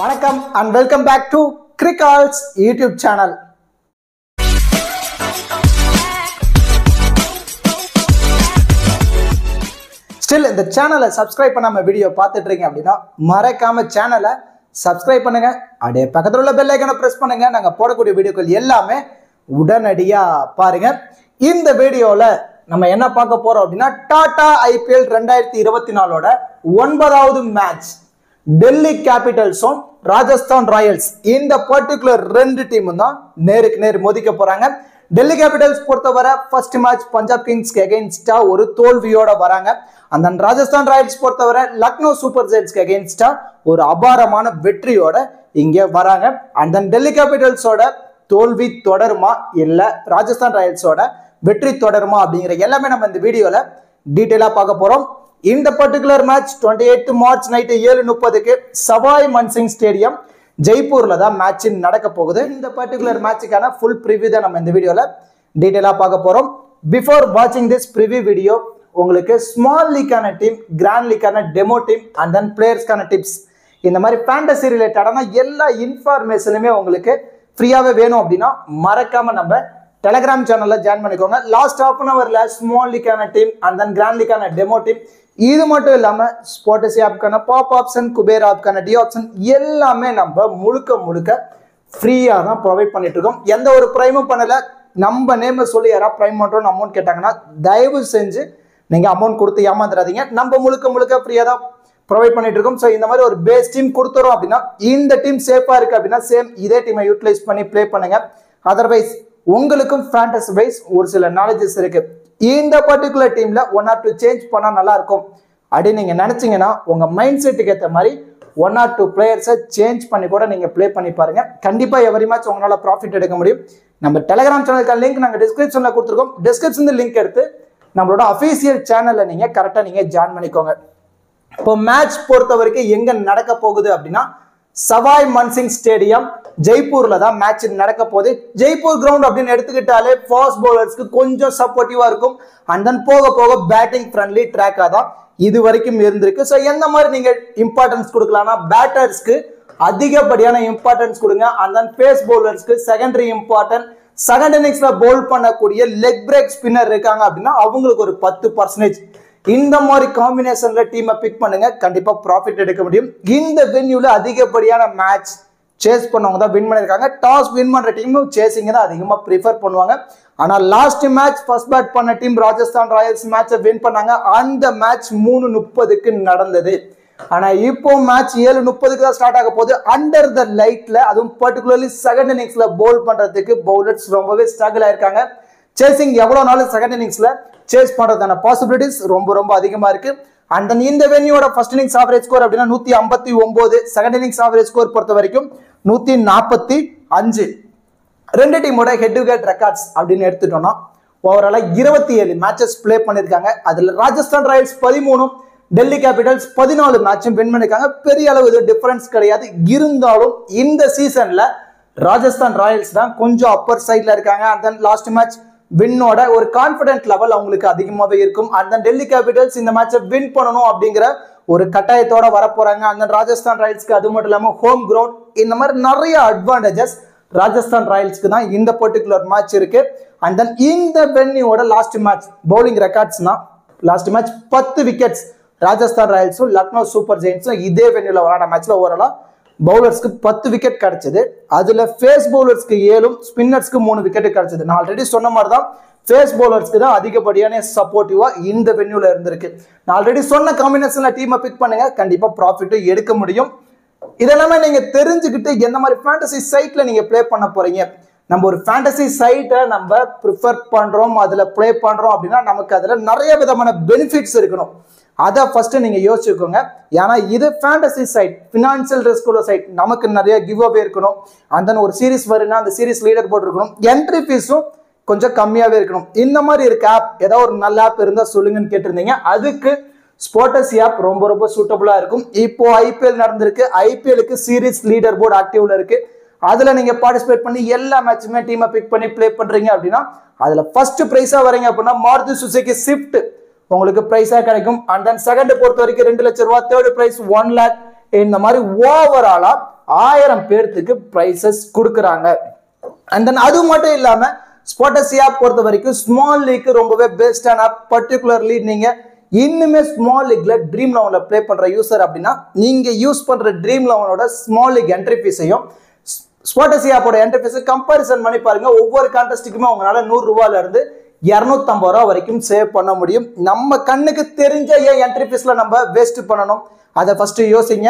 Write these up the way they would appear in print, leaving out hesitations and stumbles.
வணக்கம் and welcome back to Crickals YouTube channel. Still இந்த சேனலை சப்ஸ்கிரைப் பண்ணாம வீடியோ பார்த்துட்டு இருக்கீங்க அப்படின்னா மறக்காம சேனலை சப்ஸ்கிரைப் பண்ணுங்க. அப்படியே பக்கத்துல உள்ள பெல் ஐகானை பிரஸ் பண்ணுங்க. நாங்க போடக்கூடிய வீடியோக்கள் எல்லாமே உடனடியா பாருங்க. இந்த வீடியோல நம்ம என்ன பார்க்க போறோம் அப்படின்னா டாடா IPL 2024ஓட 9வது மேட்ச் டெல்லி கேபிட்டல்ஸும் ராஜஸ்தான் ராயல்ஸ் இந்த பர்டிகுலர் ரெண்டு டீமும் தான் நேருக்கு நேர் மோதிக்க போறாங்க. டெல்லி கேபிட்டல்ஸ் பொறுத்தவரை ஃபர்ஸ்ட் மேட்ச் பஞ்சாப் கிங்ஸ்க்கு அகைன்ஸ்டா ஒரு தோல்வியோட வராங்க. அந்த ராஜஸ்தான் ராயல்ஸ் பொறுத்தவரை லக்னோ சூப்பர் ஜெயின்ஸ்க்கு அகைன்ஸ்டா ஒரு அபாரமான வெற்றியோட இங்க வராங்க. அண்ட் தென் டெல்லி கேபிட்டல்ஸோட தோல்வி தொடருமா இல்ல ராஜஸ்தான் ராயல்ஸோட வெற்றி தொடருமா அப்படிங்கிற எல்லாமே நம்ம இந்த வீடியோல டீடைலா பார்க்க போறோம். இந்த பர்டிகுலர் மேட்ச் 28 மார்ச் நைட்டு 7:30க்கு சவாய் மன்சிங் ஸ்டேடியம் ஜெய்ப்பூர்ல தான் மேட்ச் நடக்க போகுது. இந்த பர்டிகுலர் மேட்சுக்கான ஃபுல் ப்ரிவ்யூ தான் நம்ம இந்த வீடியோல டீடைலா பார்க்க போறோம். பிஃபோர் வாட்சிங் திஸ் ப்ரிவ்யூ வீடியோ உங்களுக்கு ஸ்மால் லீக்கான டீம், கிராண்ட் லீக்கான டெமோ டீம் அண்ட் தென் பிளேயர்ஸ்க்கான டிப்ஸ் இந்த மாதிரி ஃபேண்டசி ரிலேட்டடான எல்லா இன்ஃபர்மேஷனுமே உங்களுக்கு ஃப்ரீயாவே வேணும் அப்படின்னா மறக்காம நம்ம டெலிகிராம் சேனல்ல ஜாயின் பண்ணிக்கோங்க. லாஸ்ட் ஹாஃப் அன் அவர்ல ஸ்மால் லீக்கான டீம் அண்ட் தென் கிராண்ட் லீக்கான டெமோ டீம், இது மட்டும் இல்லாம ஸ்பாட்டசி ஆப்க்கான பாப் ஆப்ஷன், குபேர் ஆப்க்கான டி ஆப்ஷன் எல்லாமே நம்ம முழுக்க ஃப்ரீயா தான் ப்ரொவைட் பண்ணிட்டு இருக்கோம். எந்த ஒரு ப்ரைமும் பண்ணல. நம்ம நேம் சொல்லி யாராவது ப்ரைம் பண்றோம்னு அமௌண்ட் கேட்டாங்கன்னா தயவு செஞ்சு நீங்க அமௌண்ட் கொடுத்து ஏமாந்துடாதீங்க. நம்ம முழுக்க ஃப்ரீயா தான் ப்ரொவைட் பண்ணிட்டு இருக்கோம். ஸோ இந்த மாதிரி ஒரு பேஸ் டீம் கொடுத்துறோம் அப்படின்னா இந்த டீம் சேஃபா இருக்கு அப்படின்னா சேம் இதே டீமை யூட்டிலைஸ் பண்ணி பிளே பண்ணுங்க. அதர்வைஸ் உங்களுக்கும் ஃபேண்டசி வைஸ் ஒரு சில நாலேஜஸ் இருக்கு. இந்த பர்டிகுலர் டீம்ல 1 or 2 சேஞ்ச் பண்ணா நல்லா இருக்கும் அப்படின்னு நீங்க நினைச்சீங்கன்னா உங்க மைண்ட் செட்டுக்கு ஏற்ற மாதிரி 1 or 2 பிளேயர்ஸை சேஞ்ச் பண்ணி கூட நீங்க பிளே பண்ணி பாருங்க. கண்டிப்பா எவரி மேட்ச் உங்களால ப்ராஃபிட் எடுக்க முடியும். நம்ம டெலிகிராம் சேனலுக்கான லிங்க் நாங்க டிஸ்கிரிப்ஷன்ல கொடுத்துருக்கோம். டிஸ்கிரிப்ஷன் லிங்க் எடுத்து நம்மளோட அஃபீஷியல் சேனல்ல நீங்க கரெக்டா நீங்க ஜாயின் பண்ணிக்கோங்க. இப்போ மேட்ச் பொறுத்த வரைக்கும் எங்க நடக்க போகுது அப்படின்னா சவாய் மன்சிங் ஸ்டேடியம் ஜெய்ப்பூர்ல தான் மேட்ச் நடக்க போகுது. ஜெய்ப்பூர் கிரவுண்ட் அப்படின்னு எடுத்துக்கிட்டாலே ஃபாஸ்ட் பவுலர்ஸ்க்கு கொஞ்சம் சப்போர்ட்டிவா இருக்கும். அண்ட் தென் போக பேட்டிங் ஃப்ரெண்ட்லி ட்ராக்கா தான் இது வரைக்கும் இருந்திருக்கு. ஸோ எந்த மாதிரி நீங்க இம்பார்ட்டன்ஸ் கொடுக்கலாம்னா பேட்டர்ஸ்க்கு அதிகப்படியான இம்பார்ட்டன்ஸ் கொடுங்க. அண்ட் தென் பேஸ் பவுலர்ஸ்க்கு செகண்டரி இம்பார்ட்டன்ட். செகண்ட் இன்னிங்ஸ்ல பவுல் பண்ணக்கூடிய லெக் பிரேக் ஸ்பின்னர் இருக்காங்க அப்படின்னா அவங்களுக்கு ஒரு 10%. இந்த மாதிரி காம்பினேஷன்ல டீமை பிக் பண்ணுங்க. கண்டிப்பா ப்ராஃபிட் எடுக்க முடியும். இந்த வென்யூல அதிகப்படியான மேட்ச் சேஸ் பண்ணவங்க தான் வின் பண்ணிருக்காங்க. டாஸ் வின் பண்ற டீம் சேசிங் தான் அதிகமா ப்ரிஃபர் பண்ணுவாங்க. ஆனா லாஸ்ட் மேட்ச் ஃபர்ஸ்ட் பேட் பண்ண டீம் ராஜஸ்தான் ராயல்ஸ் மேட்சை வின் பண்ணாங்க. அந்த மேட்ச் 3:30க்கு நடந்தது. ஆனா இப்போ மேட்ச் 7:30க்கு தான் ஸ்டார்ட் ஆக போகுது. அண்டர் த லைட்ல அதுவும் பர்டிகுலர்லி செகண்ட் இன்னிங்ஸ்ல பவுல் பண்றதுக்கு பவுலர்ஸ் ரொம்பவே ஸ்ட்ரகிள் ஆயிருக்காங்க. சேசிங் எவ்வளவு நாள் செகண்ட் இன்னிங்ஸ்ல சேஸ் பண்றதுக்கான பாசிபிலிட்டிஸ் ரொம்ப அதிகமா இருக்கு. அண்ட் தென் இந்த வென்யூவோட ஃபர்ஸ்ட் இன்னிங்ஸ் ஆவரேஜ் ஸ்கோர் அப்படின்னா 159, செகண்ட் இன்னிங்ஸ் ஆவரேஜ் ஸ்கோர் பொறுத்த வரைக்கும் 145. ரெண்டு டீமோட ஹெட் டு ஹெட் ரெக்கார்ட்ஸ் அப்படின்னு எடுத்துட்டோம்னா ஓவராலா 27 மேட்சஸ் பிளே பண்ணிருக்காங்க. அதுல ராஜஸ்தான் ராயல்ஸ் 13, டெல்லி கேபிட்டல்ஸ் 14 மேட்சும் வின் பண்ணிருக்காங்க. பெரிய அளவு இது டிஃபரன்ஸ் கிடையாது. இருந்தாலும் இந்த சீசன்ல ராஜஸ்தான் ராயல்ஸ் தான் கொஞ்சம் அப்பர் சைட்ல இருக்காங்க. அண்ட் தென் லாஸ்ட் மேட்ச் வின்னோட ஒரு கான்பிடன்ட் லெவல் அவங்களுக்கு அதிகமாகவே இருக்கும். அந்த டெல்லி கேபிட்டல்ஸ் இந்த மேட்சை வின் பண்ணணும் அப்படிங்கிற ஒரு கட்டாயத்தோட வரப்போறாங்க. அந்த ராஜஸ்தான் ராயல்ஸ்க்கு அது மட்டும் இல்லாமல் ஹோம் கிரவுண்ட் இந்த மாதிரி நிறைய அட்வான்டேஜஸ் ராஜஸ்தான் ராயல்ஸ்க்கு தான் இந்த பர்டிகுலர் மேட்ச் இருக்கு. அண்ட் தென் இந்த வென்யூவோட லாஸ்ட் மேட்ச் பவுலிங் ரெக்கார்ட்ஸ்னா லாஸ்ட் மேட்ச் 10 விக்கெட்ஸ் ராஜஸ்தான் ராயல்ஸும் லக்னோ சூப்பர் ஜெயின்ஸும் இதே வென்யூல விளையாட மேட்ச்ல ஓவராலா பவுலர்ஸ்க்கு 10 விக்கெட் கிடைச்சது. அதுல ஃபேஸ் பவுலர்ஸ்க்கு 7, ஸ்பின்னர்ஸ்க்கு 3 விக்கெட் கிடைச்சது. நான் ஆல்ரெடி சொன்ன மாதிரி தான் ஃபேஸ் பவுலர்ஸ்க்கு தான் அதிகப்படியான சப்போர்ட்டிவா இந்த வென்யூல இருந்திருக்கு. நான் ஆல்ரெடி சொன்ன காம்பினேஷன்ல டீமை பிக் பண்ணுங்க. கண்டிப்பா ப்ராஃபிட்டும் எடுக்க முடியும். இதெல்லாமே நீங்க தெரிஞ்சுக்கிட்டு எந்த மாதிரி ஃபேண்டசி சைட்ல நீங்க பிளே பண்ண போறீங்க. நம்ம ஒரு ஃபேண்டசி சைட்டை நம்ம ப்ரிஃபர் பண்றோம், அதுல பிளே பண்றோம் அப்படின்னா நமக்கு அதுல நிறைய விதமான பெனிஃபிட்ஸ் இருக்கணும். அதை ஃபர்ஸ்ட் நீங்க யோசிச்சுக்கோங்க. ஏன்னா இது ஃபேண்டசி சைட், பினான்சியல் ரிஸ்க் உள்ள சைட். நமக்கு நிறைய கிவ் அவே இருக்கணும். அந்த ஒரு சீரிஸ் வருன்னா அந்த சீரிஸ் லீடர் போர்டு இருக்கணும். என்ட்ரி ஃபீஸும் கொஞ்சம் கம்மியாவே இருக்கணும். இந்த மாதிரி இருக்க ஆப் ஏதாவது ஒரு நல்ல ஆப் இருந்தா சொல்லுங்கன்னு கேட்டிருந்தீங்க. அதுக்கு ஸ்பாட்டசி ஆப் ரொம்ப சூட்டபிளா இருக்கும். இப்போ IPL நடந்திருக்கு. IPLக்கு சீரிஸ் லீடர் போர்டு ஆக்டிவ்ல இருக்கு. அதுல நீங்க பார்ட்டிசிபேட் பண்ணி எல்லா மேட்சுமே டீமை பிக் பண்ணி பிளே பண்றீங்க அப்படின்னா அதுல ஃபர்ஸ்ட் பிரைஸா வரீங்க அப்படின்னா மாருதி சுசுகி ஸ்விஃப்ட் உங்களுக்கு பிரைஸா கிடைக்கும். அண்ட் தென் செகண்ட் பொறுத்த வரைக்கும் 2 லட்சம் ரூபாய், தேர்ட் பிரைஸ் 1 lakh. இந்த மாதிரி ஓவராலா 1000 பேருக்கு பிரைசஸ் கொடுக்குறாங்க. அண்ட் தென் அது மட்டும் இல்லாம ஸ்பாட்டசி ஆப் பொறுத்த வரைக்கும் ஸ்மால் லீக் ரொம்பவே பெஸ்டான ஆப். பர்டிகுலர்லி நீங்க இன்னுமே ஸ்மால் லீக்ல ட்ரீம் லெவன்ல ப்ளே பண்ற யூசர் அப்படின்னா நீங்க யூஸ் பண்ற ட்ரீம் லெவனோட ஸ்மால் லீக் என்ட்ரி ஃபீஸையும் ஸ்பாட்டசி ஆப்போட என்ட்ரி ஃபீஸை கம்பேரிசன் பண்ணி பாருங்க. ஒவ்வொரு கான்டெஸ்ட்டுக்குமே உங்களால 100 ரூபாயில இருந்து 250 ரூபா வரைக்கும் சேவ் பண்ண முடியும். நம்ம கண்ணுக்கு தெரிஞ்ச ஏன் என்ட்ரி ஃபீஸ்ல நம்ம வேஸ்ட் பண்ணணும், அதை ஃபர்ஸ்ட் யோசிங்க.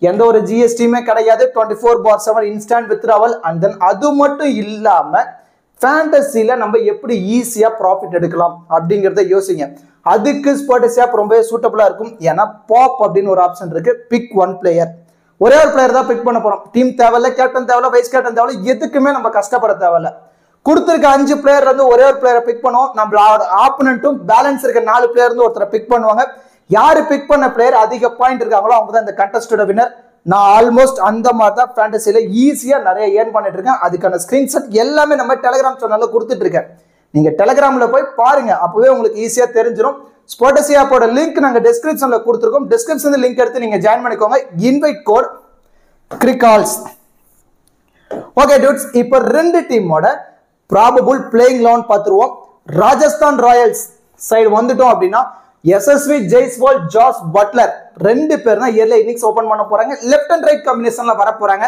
எந்த ஒரு ஜிஎஸ்டியுமே கிடையாது. 24/7 இன்ஸ்டன்ட் வித்ட்ராவல். அண்ட் தென் அது மட்டும் இல்லாம ஃபேண்டசில நம்ம எப்படி ஈஸியா ப்ராஃபிட் எடுக்கலாம் அப்படிங்கிறத யோசிங்க. அதுக்கு ஸ்பாட்டசி ஆப் ரொம்பவே சூட்டபிளா இருக்கும். ஏன்னா பாப் அப்படின்னு ஒரு ஆப்ஷன் இருக்கு. பிக் ஒன் பிளேயர், ஒரே ஒரு பிளேயர் தான் பிக் பண்ண போறோம். டீம் தேவையில்ல, கேப்டன் தேவையில்ல, வைஸ் கேப்டன் தேவையில்ல, எதுக்குமே நம்ம கஷ்டப்பட தேவையில்ல. கொடுத்துருக்க 5 பிளேயர் இருந்து ஒரே ஒரு பிளேயரை பிக் பண்ணுவோம். நம்ம ஆப்பனண்ட்டும் பேலன்ஸ் இருக்க 4 பிளேயர் இருந்து ஒருத்தரை பிக் பண்ணுவாங்க. யாரு பிக் பண்ண பிளேயர் அதிக பாயிண்ட் இருக்காங்களோ அவங்க தான் இந்த கண்டெஸ்டோட வின்னர். நான் ஆல்மோஸ்ட் அந்த மாதிரி தான் ஃபேண்டசில ஈஸியா நிறைய ஏர்ன் பண்ணிட்டு இருக்கேன். அதுக்கான ஸ்கிரீன்ஷாட் எல்லாமே நம்ம டெலிகிராம் சேனல்ல கொடுத்துட்டு இருக்கேன். நீங்க டெலிகிராம்ல போய் பாருங்க, அப்பவே உங்களுக்கு ஈஸியா தெரிஞ்சிடும். ஸ்பாட்டசி ஆப்போட லிங்க் நாங்க டிஸ்கிரிப்ஷன்ல கொடுத்துருக்கோம். டிஸ்கிரிப்ஷன்ல லிங்க் எடுத்து நீங்க ஜாயின் பண்ணிக்கோங்க. இன்வைட் கோட் கிரிகால்ஸ். ஓகே டூட்ஸ், இப்போ 2 டீமோட ப்ராபபிள் பிளேயிங் 11 பார்த்துருவோம். ராஜஸ்தான் ராயல்ஸ் சைடு வந்துட்டோம் அப்படின்னா எஸ்எஸ்வி ஜெய்ஸ்வால், ஜாஸ் பட்லர் 2 பேர் தான் இயர்லி இன்னிங்ஸ் ஓபன் பண்ண போறாங்க. லெஃப்ட் அண்ட் ரைட் காம்பினேஷன்ல வர போறாங்க.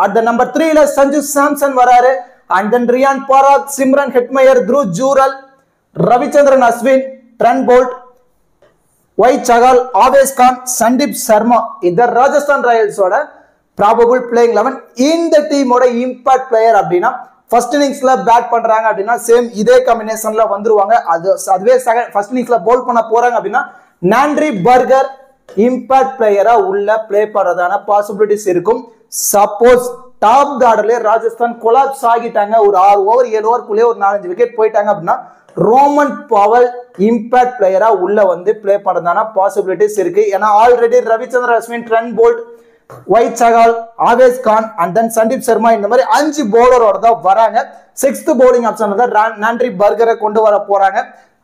அட் த நம்பர் 3ல சஞ்சு சாம்சன் வராரு. And then Riyan Parag, Shimron Hetmyer, Dhruv Jurel, Ravichandran Ashwin, Trent Boult, Y Chahal, Avesh Khan, Sandeep Sharma. இந்த ராஜஸ்தான் ராயல்ஸோட ப்ராபபிள் பிளேயிங் 11. இந்த டீமோட இம்பாக்ட் பிளேயர் அப்படின்னா ஃபர்ஸ்ட் இன்னிங்ஸ்ல பேட் பண்றாங்க அப்படின்னா சேம் இதே காம்பினேஷன்ல வந்துருவாங்க. அதுவே ஃபர்ஸ்ட் இன்னிங்ஸ்ல பவுல் பண்ண போறாங்க அப்படின்னா நாண்ட்ரி பர்கர் இம்பாக்ட் பிளேயரா உள்ள பிளே பண்றதான பாசிபிலிட்டிஸ் இருக்கும். சப்போஸ் டாப் ஆர்டர்ல ராஜஸ்தான் கொலாப்ஸ் ஆகிட்டாங்க, ஒரு 6 ஓவர் 7 ஓவருக்குள்ளே ஒரு 4-5 விக்கெட் போயிட்டாங்க அப்படின்னா ரோமன் பவல் இம்பாக்ட் பிளேயரா உள்ள வந்து பிளே பண்றதான பாசிபிலிட்டிஸ் இருக்கு. ஏன்னா already Ravichandran Ashwin, Trent Boult, ஒயிட் சகால், ஆவேஸ் கான் அண்ட் தென் சந்தீப் சர்மா இந்த மாதிரி 5 பவுலரோட தான் வராங்க. 6th பவுலிங் ஆப்ஷன்ல தான் நாண்ட்ரி பர்கரை கொண்டு வர போறாங்க.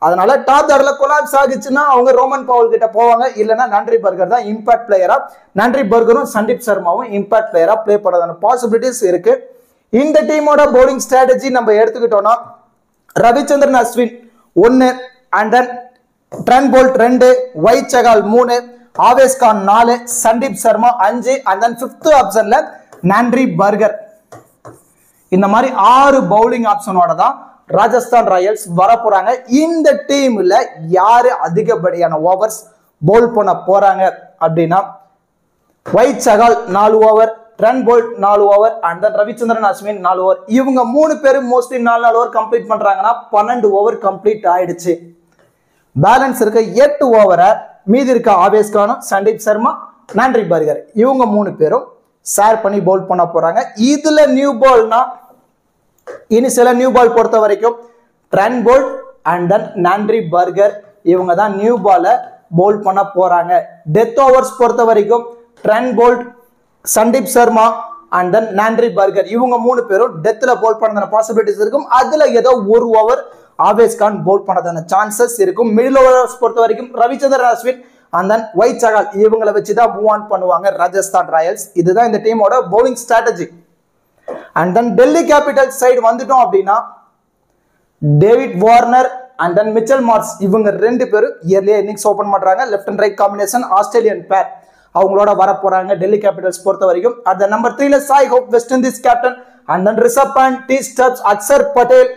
அதனால டாப் ஆர்டர்ல கொலாப்ஸ் ஆகிச்சுன்னா அவங்க ரோமன் பவுல் கிட்ட போவாங்க. இல்லைன்னா நாண்ட்ரி பர்கர் தான் இம்பாக்ட் பிளேயரா, நாண்ட்ரி பர்கரும் சந்தீப் சர்மாவும் இம்பாக்ட் பிளேயரா பிளே பண்றதான பாசிபிலிட்டிஸ் இருக்கு. இந்த டீமோட பவுலிங் ஸ்ட்ராட்டஜி நம்ம எடுத்துக்கிட்டோம்னா Ravichandran Ashwin 1, and then Trent Boult 2, ஒயிட் Chahal 3, Avesh Khan 4, Sandeep Sharma 5, and then 5th ஆப்ஷன்ல நாண்ட்ரி பர்கர். இந்த மாதிரி 6 பவுலிங் ஆப்ஷனோட தான் ராஜஸ்தான் ராயல்ஸ் வர போறாங்க. இந்த டீம்ல யாரு அதிகப்படியான ஓவர்ஸ் பவுல் பண்ண போறாங்க அப்படின்னா white Chahal 4 over, Trent Boult 4 over, and then Ravichandran Ashwin 4 over. இவங்க 3 பேரும் மோஸ்ட்லி 4 ஓவர் கம்ப்ளீட் பண்றாங்கன்னா 12 ஓவர் கம்ப்ளீட் ஆயிடுச்சு. பேலன்ஸ் இருக்க 8 ஓவரை மீதி இருக்க ஆவேஸ் கானும், சந்தீப் சர்மா, நாண்ட்ரி பர்கர் இவங்க 3 பேரும் ஷேர் பண்ணி பவுல் பண்ண போறாங்க. இதுல நியூ பால்னா இனி சில நியூ பால் பொறுத்த வரைக்கும் Trent Boult and then Nandre Burger இவங்க தான் நியூ பால பவுல் பண்ண போறாங்க. டெத் ஓவர்ஸ் பொறுத்த வரைக்கும் Trent Boult, Sandeep Sharma and then Nandre Burger இவங்க 3 பேரும் டெத்ல பவுல் பண்ணதான பாசிபிலிட்டிஸ் இருக்கும். அதுல ஏதோ 1 ஓவர் ஆவேஸ் கான் பவுல் பண்ணதான சான்சஸ் இருக்கும். மிடில் ஓவர்ஸ் பொறுத்த வரைக்கும் ரவிச்சந்திரன் அஸ்வின் அண்ட் தென் ஒயிட் சகால் இவங்களை வச்சு தான் மூவ் ஆன் பண்ணுவாங்க ராஜஸ்தான் ராயல்ஸ். இதுதான் இந்த டீமோட bowling strategy. And then Delhi Capitals side வந்துட்டோம் அப்படின்னா David Warner and then Mitchell Marsh இவங்க 2 பேரும் இயர்லி இன்னிங்ஸ் ஓபன் பண்றாங்க. Left and right combination Australian pair அவங்களோட வர போறாங்க டெல்லி கேபிட்டல்ஸ் பொறுத்த வரைக்கும். அட் நம்பர் 3ல Shai Hope, West Indies captain, and then Rishabh Pant, T Stubbs, Axar Patel,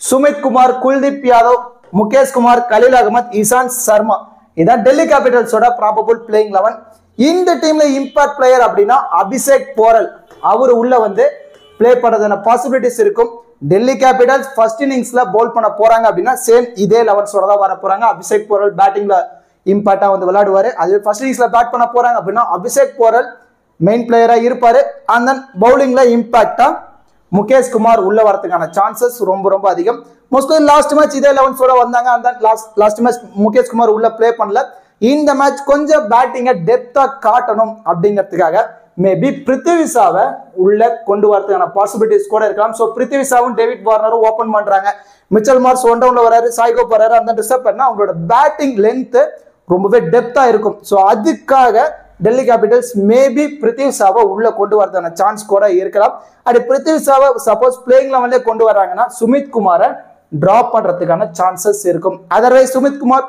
Sumit Kumar, Kuldeep Yadav, Mukesh Kumar, Khaleel Ahmed, Ishant Sharma. இதான் டெல்லி கேபிட்டல்ஸோட ப்ராபபிள் பிளேயிங் 11. இந்த டீம்ல இம்பாக்ட் பிளேயர் அப்படின்னா அபிஷேக் போரல் அவர் உள்ள வந்து பிளே பண்றதான பாசிபிலிட்டிஸ் இருக்கும். டெல்லி கேபிட்டல்ஸ் ஃபர்ஸ்ட் இன்னிங்ஸ்ல பவுல் பண்ண போறாங்க அப்படின்னா சேம் இதே 11 தான் வர போறாங்க. அபிஷேக் போரல் பேட்டிங்ல இம்பாக்டா வந்து விளையாடுவாரு. அது ஃபர்ஸ்ட் இன்னிங்ஸ்ல பேட் பண்ண போறாங்க அப்படின்னா அபிஷேக் போரல் மெயின் பிளேயரா இருப்பாரு. அண்ட் தென் பவுலிங்ல இம்பாக்டா முகேஷ் குமார் உள்ள வரதுக்கான சான்சஸ் ரொம்ப ரொம்ப அதிகம். மோஸ்ட்லி லாஸ்ட் மேட்ச் இதே 11 வந்தாங்க. அந்த லாஸ்ட் மேட்ச் முகேஷ் குமார் உள்ள பிளே பண்ணல. இந்த மேட்ச் கொஞ்சம் பேட்டிங்கை டெப்தா காட்டணும் அப்படிங்கிறதுக்காக மேபி பிருத்திவிஷாவை உள்ள கொண்டு வரதுக்கான பாசிபிலிட்டிஸ் கூட இருக்கலாம். ஸோ பிருத்திவிஷாவும் டேவிட் வார்னரும் ஓப்பன் பண்றாங்க. மிச்சல் மார்ஸ் ஒன் டவுன்ல வராரு, சாய்கோப் வராரு. அந்த ரிசர்வ் பண்ணா அவங்களோட பேட்டிங் லென்த் ரொம்பவே டெப்தா இருக்கும். ஸோ அதுக்காக டெல்லி கேபிட்டல்ஸ் மேபி பிருத்திவி ஷாவை உள்ள கொண்டு வரதான சான்ஸ் கூட இருக்கலாம். அப்படி பிருத்திவி ஷாவை சப்போஸ் பிளேயிங் லெவல்லே கொண்டு வராங்கன்னா சுமித் குமாரை டிராப் பண்றதுக்கான சான்சஸ் இருக்கும். அதர்வைஸ் சுமித் குமார்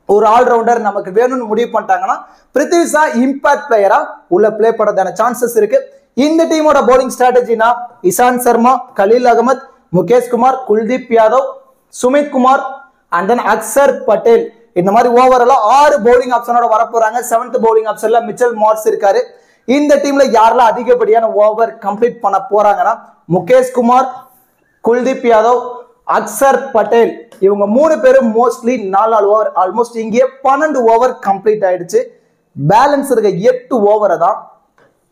ஒரு ஆல்ரவுண்டர் நமக்கு வேணும்னு முடிவு பண்ணிட்டாங்கன்னா பிருத்திவி ஷா இம்பாக்ட் பிளேயரா உள்ள பிளே பண்றதான சான்சஸ் இருக்கு. இந்த டீமோட பவுலிங் ஸ்ட்ராட்டஜினா இசான் சர்மா, கலீல் அகமத், முகேஷ் குமார், குல்தீப் யாதவ், சுமித் குமார் அண்ட் தென் அக்சர் பட்டேல். இந்த மாதிரி ஓவராலா 6 பவுலிங் ஆப்ஷனோட வர போறாங்க. 7th பவுலிங் ஆப்ஷன்ல மிச்சல் மார்ஸ் இருக்காரு. இந்த டீம்ல யாரெல்லாம் அதிகப்படியான ஓவர் கம்ப்ளீட் பண்ண போறாங்கன்னா முகேஷ் குமார், குல்தீப் யாதவ், அக்சர் பட்டேல். இவங்க 3 பேரும் மோஸ்ட்லி 4 ஓவர், ஆல்மோஸ்ட் இங்கே 12 ஓவர் கம்ப்ளீட் ஆயிடுச்சு. பேலன்ஸ் இருக்க 8 ஓவரை தான்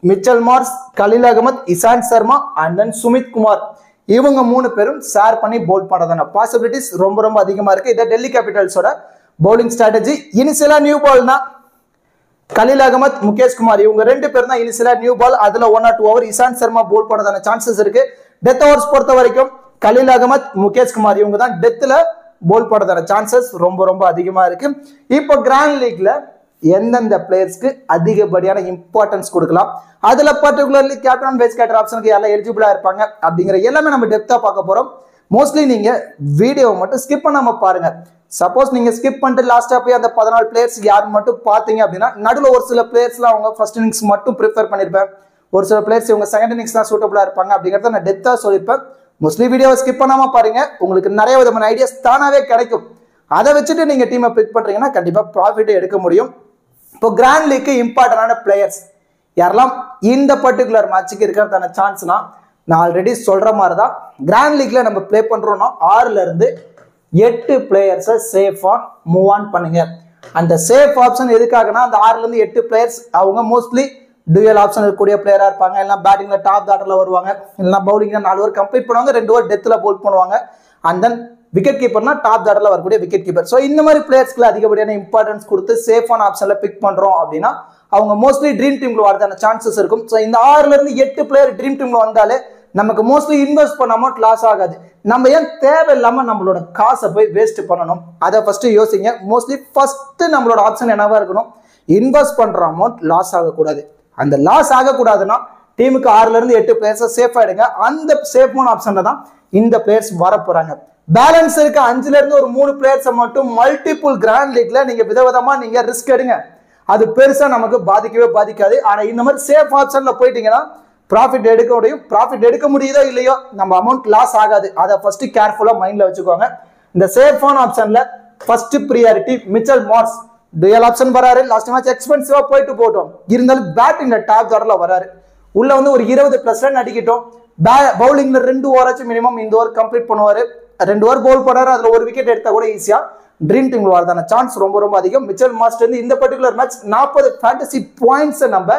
Mitchell Marsh, Khaleel Ahmed, Ishant Sharma and then Sumit Kumar இவங்க 3 பேரும் ஷேர் பண்ணி பவுல் பண்றதான பாசிபிலிட்டிஸ் ரொம்ப ரொம்ப அதிகமா இருக்கு. இதை டெல்லி கேபிட்டல்ஸோட பவுலிங் ஸ்ட்ராட்டஜி. இனிஷியலா நியூ பால்னா கலீல் அகமத், முகேஷ் குமார் இவங்க 2 பேரும் தான் இனிஷியலா நியூ பால். அதுல 1 or 2 over Ishant Sharma bowl பண்ணதான சான்சஸ் இருக்கு. டெத் ஓவர்ஸ் பொறுத்த வரைக்கும் கலீல் அகமத், முகேஷ் குமார் இவங்க தான் டெத்ல பவுல் பண்ணதான சான்சஸ் ரொம்ப ரொம்ப அதிகமா இருக்கு. இப்போ கிராண்ட் லீக்ல எந்தெந்த பிளேயர்ஸ்க்கு அதிகப்படியான இம்பார்ட்டன்ஸ் கொடுக்கலாம், அதுல பர்டிகுலர்லி கேப்டன் வைஸ் கேப்டன் ஆப்ஷனுக்கு யாரெல்லாம் எலிஜிபிளா இருப்பாங்க அப்படிங்கிற எல்லாமே நம்ம டெப்தா பார்க்க போறோம். மோஸ்ட்லி நீங்க வீடியோவை மட்டும் ஸ்கிப் பண்ணாம பாருங்க. சப்போஸ் நீங்க ஸ்கிப் பண்ணிட்டு லாஸ்டா போய் அந்த 14 பிளேயர்ஸ் யாருன்னு மட்டும் பாத்தீங்க அப்படின்னா நடுவில் ஒரு சில பிளேயர்ஸ்லாம் அவங்க ஃபர்ஸ்ட் இன்னிங்ஸ் மட்டும் ப்ரிஃபர் பண்ணிருப்பேன், ஒரு சில பிளேயர்ஸ் இவங்க செகண்ட் இன்னிங்ஸ் தான் சூட்டபிளா இருப்பாங்க அப்படிங்கறத நான் டெப்தா சொல்லியிருப்பேன். மோஸ்ட்லி வீடியோவை ஸ்கிப் பண்ணாம பாருங்க, உங்களுக்கு நிறைய விதமான ஐடியாஸ் தானாவே கிடைக்கும். அதை வச்சுட்டு நீங்க டீமை பிக் பண்றீங்கன்னா கண்டிப்பா ப்ராஃபிட் எடுக்க முடியும். இப்போ கிராண்ட் லீக்கு இம்பார்ட்டன்டான பிளேயர்ஸ் யாரெல்லாம் இந்த பர்டிகுலர் மேட்சுக்கு இருக்கிறதான சான்ஸ்னா நான் ஆல்ரெடி சொல்ற மாதிரி தான். கிராண்ட் லீக்ல நம்ம பிளே பண்றோம்னா 6ல இருந்து 8 பிளேயர்ஸை சேஃபா மூவ் ஆன் பண்ணுங்க. அந்த சேஃப் ஆப்ஷன் எதுக்காகனா அந்த 6ல இருந்து 8 பிளேயர்ஸ் அவங்க மோஸ்ட்லி டூயல் ஆப்ஷன் இருக்கக்கூடிய பிளேயரா இருப்பாங்க. எல்லாம் பேட்டிங்ல டாப் ஆர்டர்ல வருவாங்க, இல்லைன்னா பவுலிங்ல 4 ஓவர் கம்ப்ளீட் பண்ணுவாங்க, 2 ஓவர் டெத்ல பவுல் பண்ணுவாங்க. அண்ட் தென் விக்கெட் கீப்பர்னா டாப் ஆர்டர்ல வரக்கூடிய விக்கெட் கீப்பர். ஸோ இந்த மாதிரி பிளேயர்ஸ்க்கு அதிகப்படியான இம்பார்ட்டன்ஸ் கொடுத்து சேஃபான ஆப்ஷன்ல பிக் பண்றோம் அப்படின்னா அவங்க மோஸ்ட்லி ட்ரீம் டீம்ல வரதான சான்சஸ் இருக்கும். ஸோ இந்த 6ல இருந்து 8 பிளேயர் ட்ரீம் டீம்ல வந்தாலே நமக்கு மோஸ்ட்லி இன்வெஸ்ட் பண்ண அமௌண்ட் லாஸ் ஆகாது. நம்ம ஏன் தேவையில்லாம நம்மளோட காசை போய் வேஸ்ட் பண்ணணும், அதை ஃபர்ஸ்ட் யோசிங்க. மோஸ்ட்லி ஃபர்ஸ்ட் நம்மளோட ஆப்ஷன் என்னவா இருக்கணும், இன்வெஸ்ட் பண்ற அமௌண்ட் லாஸ் ஆகக்கூடாது. அந்த லாஸ் ஆகக்கூடாதுன்னா டீமுக்கு 6ல இருந்து 8 பிளேயர்ஸை சேஃப் ஆயிடுங்க. அந்த சேஃபான ஆப்ஷன்ல தான் இந்த பிளேயர்ஸ் வர போறாங்க. பேலன்ஸ் இருக்க 5ல இருந்து ஒரு 3 பிளேயர்ஸை மட்டும் மல்டிபிள் கிராண்ட் லீக்ல நீங்க விதவிதமா நீங்க ரிஸ்க் எடுங்க. அது பெருசா நமக்கு பாதிக்கவே பாதிக்காது. ஆனா இந்த மாதிரி சேஃப் ஆப்ஷன்ல போயிட்டீங்கன்னா ப்ராஃபிட் எடுக்க முடியும். ப்ராஃபிட் எடுக்க முடியுதோ இல்லையோ நம்ம அமௌண்ட் லாஸ் ஆகாது. அதை ஃபர்ஸ்ட் கேர்ஃபுல்லா மைண்ட்ல வச்சுக்கோங்க. இந்த சேஃபான ஆப்ஷன்ல first priority Mitchell Marsh. Dual option வராரு, லாஸ்ட் மேட்ச் எக்ஸ்பென்சிவா போயிட்டு போட்டோம், இருந்தாலும் பேட்டிங்ல டாப் ஆர்டர்ல வராரு. உள்ள வந்து ஒரு 20+ ரன் அடிக்கிட்டோம். பவுலிங்ல 2 ஓவராச்சும் மினிமம் இந்த ஓவர் கம்ப்ளீட் பண்ணுவாரு. 2 ஓவர் பவுல் பண்ணாரு, அதுல ஒரு விக்கெட் எடுத்தா கூட ஈஸியா ட்ரீம் டீம்ல வரதான சான்ஸ் ரொம்ப ரொம்ப அதிகம். மிச்சல் மார்ஸ் வந்து இந்த பர்டிகுலர் மேட்ச் 40 ஃபேண்டசி பாயிண்ட்ஸ் நம்ம